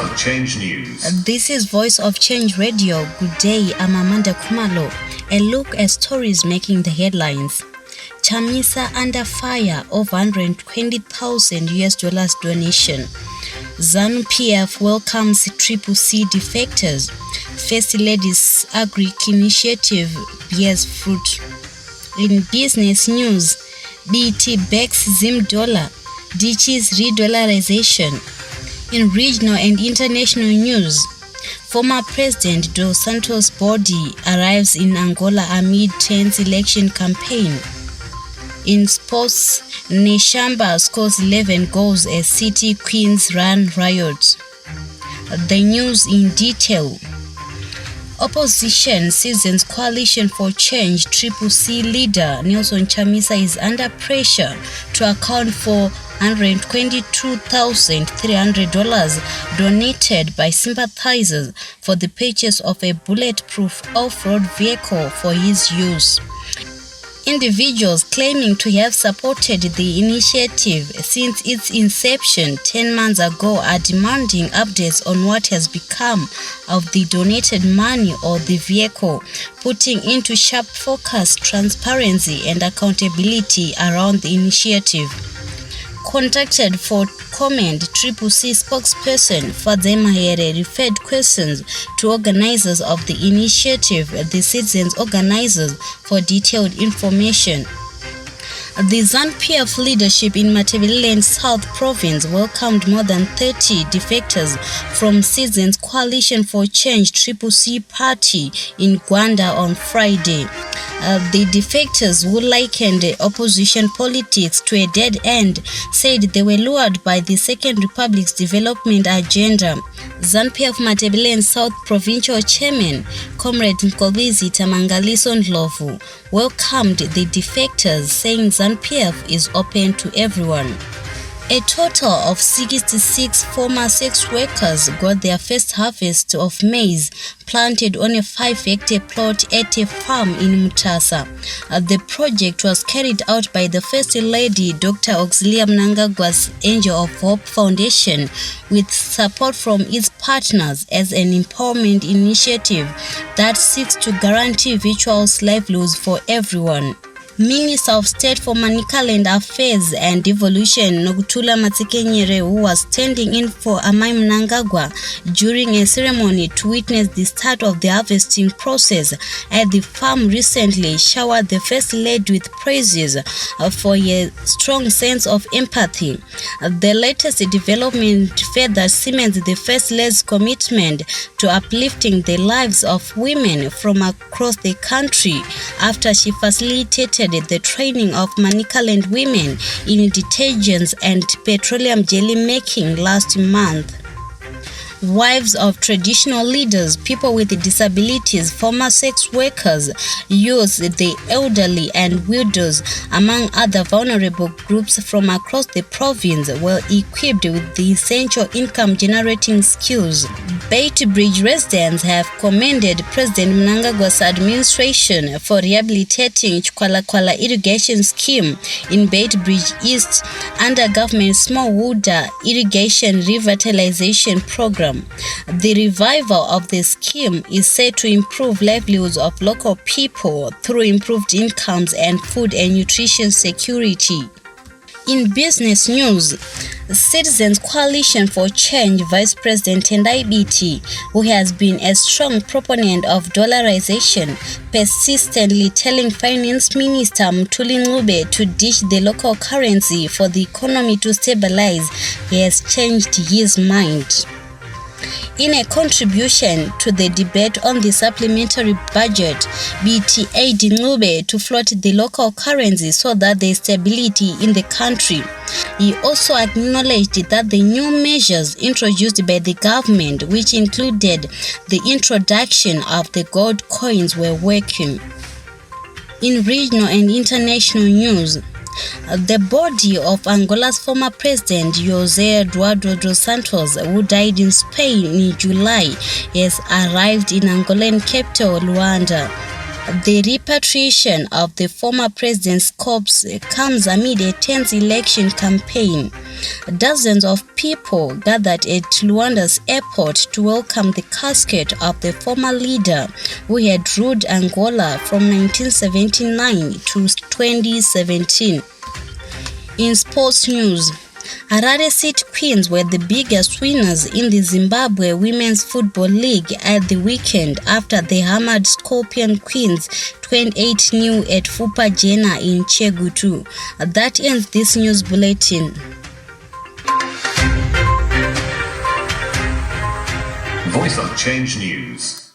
of Change News. This is Voice of Change Radio. Good day, I'm Amanda Kumalo. A look at stories making the headlines. Chamisa under fire of $120,000 donation. ZANU-PF welcomes CCC defectors. First Lady's Agric initiative bears fruit. In business news, BT backs Zim dollar, ditches re-dollarization. In regional and international news, former President Dos Santos' body arrives in Angola amid tense election campaign. In sports, Neshamba scores 11 goals as City Queens run riot. The news in detail. Opposition Citizens Coalition for Change CCC leader Nelson Chamisa is under pressure to account for $122,300 donated by sympathizers for the purchase of a bulletproof off-road vehicle for his use. Individuals claiming to have supported the initiative since its inception 10 months ago are demanding updates on what has become of the donated money or the vehicle, putting into sharp focus transparency and accountability around the initiative. Contacted for comment, CCC spokesperson Fadzema Here referred questions to organizers of the initiative, the citizens organizers, for detailed information. The ZANU-PF leadership in Matabeleland South Province welcomed more than 30 defectors from Citizens Coalition for Change CCC party in Gwanda on Friday. The defectors, who likened opposition politics to a dead end, said they were lured by the Second Republic's development agenda. ZANU-PF Matabeleland South Provincial Chairman, Comrade Nkobizi Tamangaliso Ndlovu, welcomed the defectors, saying ZANU-PF is open to everyone. A total of 66 former sex workers got their first harvest of maize planted on a 5-hectare plot at a farm in Mutasa. The project was carried out by the First Lady Dr. Auxilia Mnangagwa's Angel of Hope Foundation with support from its partners as an empowerment initiative that seeks to guarantee virtual livelihoods for everyone. Minister of State for Manicaland Affairs and Devolution Nokuthula Matsikenyere, who was standing in for Amai Mnangagwa during a ceremony to witness the start of the harvesting process at the farm recently, showered the First Lady with praises for a strong sense of empathy. The latest development further cements the First Lady's commitment to uplifting the lives of women from across the country after she facilitated the training of Manicaland women in detergents and petroleum jelly making last month. Wives of traditional leaders, people with disabilities, former sex workers, youths, the elderly and widows, among other vulnerable groups from across the province, were equipped with the essential income-generating skills. Beitbridge residents have commended President Mnangagwa's administration for rehabilitating Chikwalakwala irrigation scheme in Beitbridge East under government smallholder irrigation revitalization program. The revival of the scheme is set to improve livelihoods of local people through improved incomes and food and nutrition security. In business news, Citizens Coalition for Change Vice President Tendai Biti, who has been a strong proponent of dollarization, persistently telling Finance Minister Mthuli Ncube to ditch the local currency for the economy to stabilize, he has changed his mind. In a contribution to the debate on the supplementary budget, BT aided Ncube to float the local currency so that there is stability in the country. He also acknowledged that the new measures introduced by the government, which included the introduction of the gold coins, were working. In regional and international news, the body of Angola's former president, José Eduardo dos Santos, who died in Spain in July, has arrived in Angolan capital, Luanda. The repatriation of the former president's corpse comes amid a tense election campaign. Dozens of people gathered at Luanda's airport to welcome the casket of the former leader who had ruled Angola from 1979 to 2017. In sports news, Harare City Queens were the biggest winners in the Zimbabwe Women's Football League at the weekend after they hammered Scorpion Queens 28-0 at Fupa Jena in Chegutu. That ends this news bulletin. Voice of Change News.